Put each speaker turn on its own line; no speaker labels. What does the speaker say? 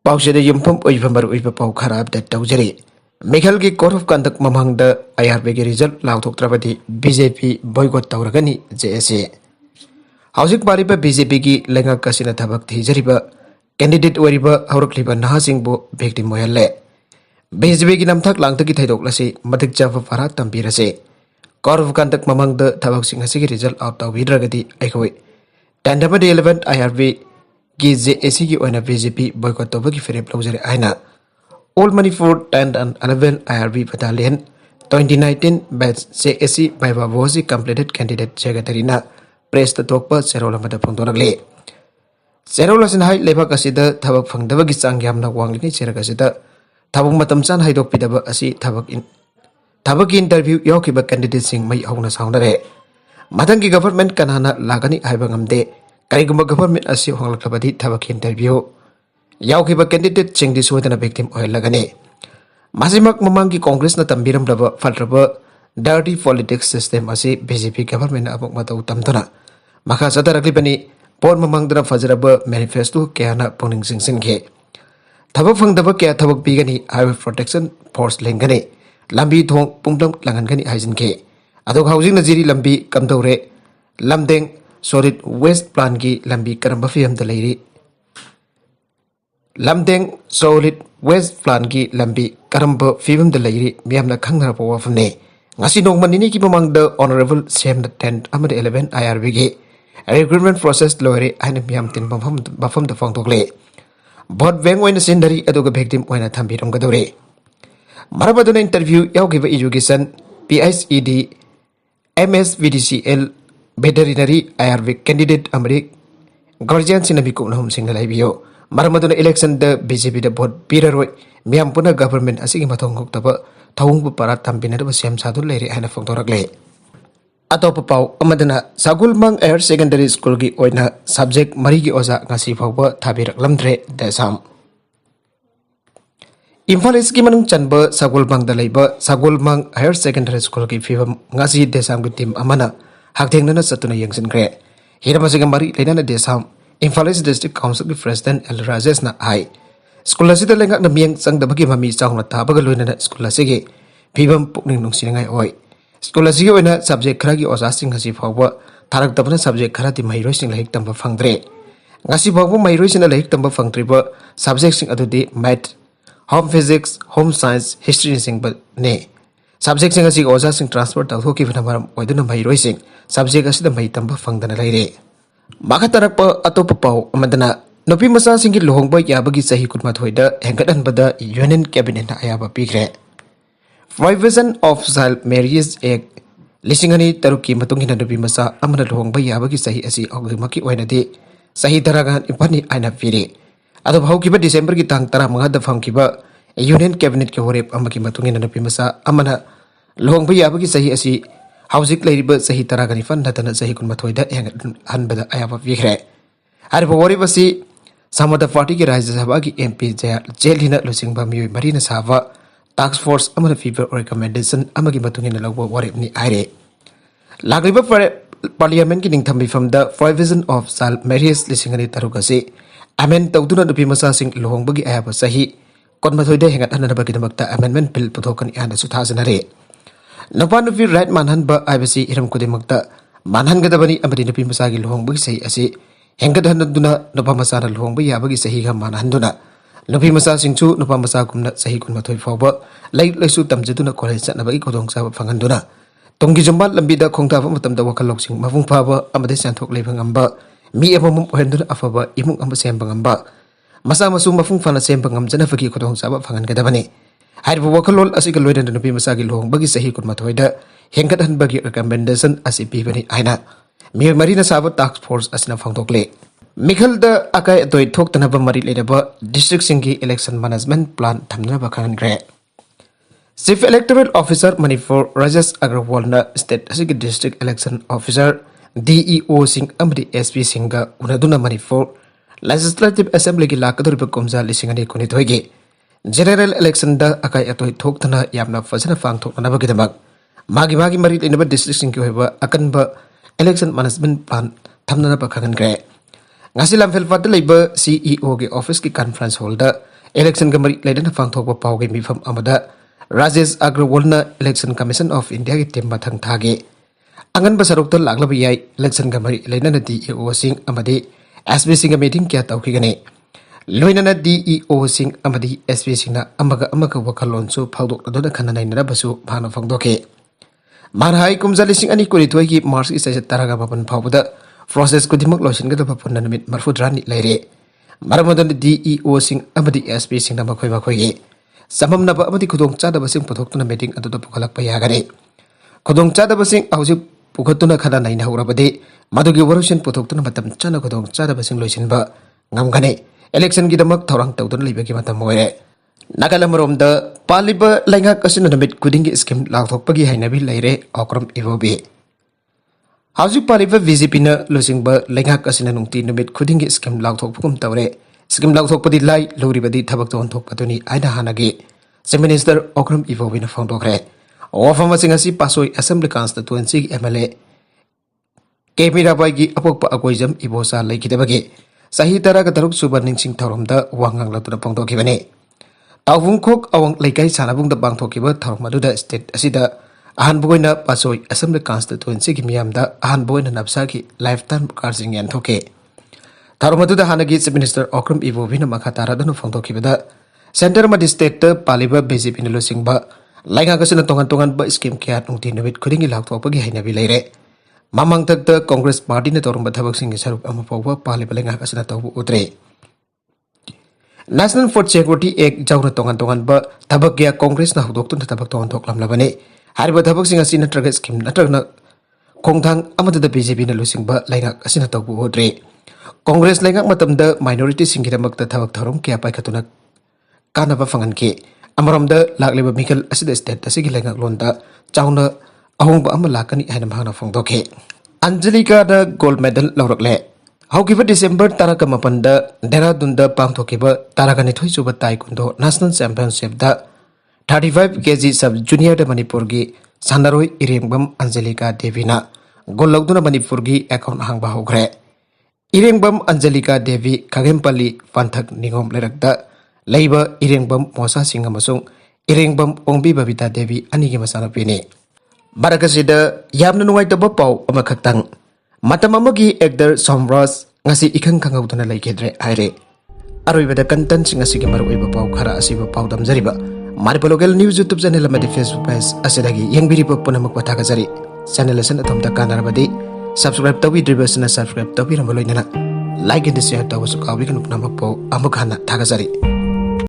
पाउसेद युमफम ओइबा मरुइबा पाउ खरा अपडेट तौजरी मेघल की कोर्ट ऑफ कंडक्ट ममंग आईआरबी की रिजल्ट लाउथोक्त्रबदी बीजेपी बॉयकॉट तौरगनी जेएसए हौजिक पारिबा बीजेपी की लेंगक कसिना थबक थीजरिबा कैंडिडेट ओरिबा हौरक्लिबा नहासिंगबो विक्टिम ओयले बीजेपी की नमथक लांगतकी थैदोक्लसे मथिक चाफ फरा तंबीरसे कोर्ट ऑफ कंडक्ट ममंग थबक सिंह की रिजल्ट आउट तौबीद्रगदी अखोय 10-11 आईआरबी की जेएसी की ओइना बीजेपी बॉयकॉट तौबगी फेरेप लौजरे आइना All Manipur 10 and 11 IRB Battalion 2019 batch JSC by Babosi completed candidate Jagatarina pressed the Tokpa Serola Matapondorale. Serola and High Leva Casida Tabak Fang Davagisang Yamna Wangli Cherakasida Tabuk Matamsan Haidok Pidaba Asi Tabak interview Yokiba candidate sing my own soundare. Matangi government Kanana Lagani Ibangamde Kariguma government Asi Honglabadi Tabak interview. Yaukiba candidate ching this with a victim oil lagane. Masimak Mamangi Congress na tambiram raba falraba dirty politics system asi BJP government abok matau tamtona. Maka satarakli por mamang dana fazraba manifesto kaya na puning sing ke. Tabak fang daba kaya tabak bigani highway protection force lengane. Lambi thong pungtam langan gani haizin ke. Adok housing na jiri lambi kamdaure lamdeng solid waste plan ki lambi karamba fiyam dalairi. Lamdeng solid west plan ki lambi karamba film de lairi miamna khangna pawa famne ngasi nongmanini ki pamang the honorable sem the 10th amad 11 IRB ge recruitment process lore aina miam tin bafam the fang tokle bot veng oina sindari aduga victim oina thambiram gadore marabaduna interview yaugiba education PSED MSVDCL veterinary IRB candidate amri guardian sinabi ko na hum singna laibiyo Maramaduna election the BJP the vote Piraroi Miam Puna government asing matong hoktaba Taung Parat Tampina was Siam Sadu Lady and a Fontoragle. Atopapau Amadana Sagulmang Air Secondary School gi oina subject Marigi Oza Nasi Papa Tabir Lamdre Desam. Infalis Kimanung Chanba Sagulmang the labor Sagulmang Air Secondary School gi Fivum Nasi Desam Gutim Amana Haktingana Satuna Yangsin Gre. Hiramasigam Lena Desam. Infalis District Council President El Rajes na ai. Sekolah sida lengkap na miyang sang dabagi mami sahong na tabagaluin na sekolah sige. Pibam pukning nung sinangay oi. Sekolah sige oi na subject karagi osasing ngasi fawwa tarak tapna subject karati mahiroi sing lahik tamba fangdre. Ngasi fawwa mahiroi sing lahik tamba fangdre ba subject sing adu di math, home physics, home science, history sing ba ne. Subject sing ngasi osasing transport tau ki bina maram oi duna mahiroi sing subject asida mahi tamba fangdana laire. Maka tarakpa atau pepau amadana nopi masa singgit lohong boy ya bagi sahi kutmat hoida hengkatan pada Union Cabinet na ayaba pikre. Provision of Child Marriage Act lisingani taruki matungin na nopi masa amana lohong boy ya bagi sahi asi ogimaki oina di sahi taragan ipani aina piri. Atau bahau kiba Desember ki tang tara mangada fam kiba Union Cabinet ke horep amaki matungin na nopi masa amana lohong boy ya bagi sahi asi Hausik lariba sahi taragani fan datana sahi kun mathoida yang hanbada ayaba vikre. Hari pawari basi samada party ki Rajya Sabha ki MP jail hina losing ba mioi marina sava task force amana fever recommendation amagi matungin lagwa warip ni aire. Lagriba parliament ki ningthambi from the provision of child marriage lisingani tarugasi amen tawduna dupi masa sing lohong bagi ayaba sahi kon mathoida hengat hanana bagi damakta amendment bill puthokan ihana suthajanare. Napa nupi right manhan ba IBC iram kudimakta manhan gadabani amadi nupi masagi lohong bagi sahi asi hengkat handuna napa masana lohong bagi abagi sahi ga manhan duna nupi masa singchu napa masa kumna sahi kun mathoi fawba lai laisu tamjaduna college na bagi kodong sa phangan duna tonggi jombat lambi da khongta fa matam da wakal loksing mafung phaba amade santhok leibang amba mi amamum henduna afaba imung amba sembang amba masa masu mafung fana sembang amjana fagi kodong sa phangan gadabani Hari wakalol asik loidan nupi masagi lohong bagi sahi kun mathoida hengkatan bagi recommendation asi pibani aina mi marina sabat task force asina phangtokle mikhal da akai atoi thoktana ba mari ledaba district singi election management plan thamna ba khan gre Chief Electoral Officer Manipur Rajesh Agrawal na state asik district election officer DEO sing amri SP singa unaduna Manipur Legislative Assembly ki lakadur ba komza lisingani kuni thoige General election da akai atoi thoktana yamna fazana fang thokna ba gidamak magi mari inaba district sing ki hoiba akan ba election management plan thamna ba khagan gre ngasi lamfel fat leiba CEO ki office ki conference hall da election ga mari leidana phangthokpa pauge mifam amada Rajesh Agrawalna Election Commission of India ki team mathang thage angan basarukta laglaba yai election ga mari leidana DEO sing amadi SB sing meeting kya tawkigani loinana DEO sing amadi SB sing na amaga wakalon su phawdok adona khanana inara basu phana phangdoke manhai kumjali sing ani kuri thoi ki March is taraga bapan phawda process kudimak losin ga bapunna namit marfudrani leire maramodan DEO sing amadi SB sing na makhoi samam naba amadi khudong chadaba sing puthokna meeting aduda pukhalakpa yagare khudong chadaba sing auji pukhatuna khana naina horabade madugi warusin puthokna matam chana khudong chadaba sing loisinba ngamgane election gi damak thorang tawdun libagi matam moire nagalamromda paliba lainga kasina namit kudingi scheme lakthokpagi hainabi leire okram ivobi hauji paliba VGP na losingba lainga kasina nungti namit kudingi scheme lakthokpugum tawre scheme lakthokpadi lai loribadi thabak ton thokpaduni aina hanagi Chief Minister okram ivobi na phongdokre wafama singasi pasoi assembly constituency MLA KP Rabai gi apokpa agoijam ibosa laikidabagi sahi taraga taruk suba ningsing thoromda wangang latuna phongdokibani Tawung khok awang laikai sanabung da bangthokiba thorok maduda state asida ahan boina pasoi assembly constituency ki miyamda ahan boina napsa ki lifetime karjing yan thoke thorok maduda hanagi Chief Minister okram ivobi na makha taradanu phongdokibada center ma state ta paliba BJP ni losingba lainga kasina tongan ba scheme kya nungti nabit kudingi lakthokpagi hainabi leire mamang takta Congress party na torumba thabak singi saruk ama pawba paliba lainga kasina tawbu utre National Food Security Act jawna tongan ba thabak ya Congress na hudok tun thabak tongan thoklam labane hariba thabak singa sina traga scheme natragna khongthang amada da BJP na losingba lainga kasina tawbu utre Congress lainga matamda minority singidamakta thabak thorom kya paikhatuna kanaba fangan ke amaramda lakleba mikal asida state asigi lainga londa chawna ahongba ama lakani haina bhana phongdoke Anjalika da gold medal lawrakle haukiba December taraka mapanda Dehradun da pangthokiba taraka ni thoi suba taekwondo national championship da 35 kg sub junior da Manipur gi sandaroi irengbam Anjalika Devi na gol lagduna Manipur gi account hangba hogre irengbam Anjalika Devi Khagempali panthak ningom lerakda leiba irengbam Mosa Singh amasung irengbam Ongbi Babita Devi anigi masana pini Barakasida yamna nuwaitaba pau amakhaktang matam amagi actor Somraj ngasi ikhang khangawduna laikedre aire aroibada content sing asigi maruiba pau khara asiba pau damjariba Manipur local news YouTube channel amadi Facebook page asidagi yengbiriba punamak pathaga jari channel asan athomta kanarabadi subscribe tawi dribasna subscribe tawi ramaloinana like and share tawasu kawi kan punamak pau amukhana thaga jari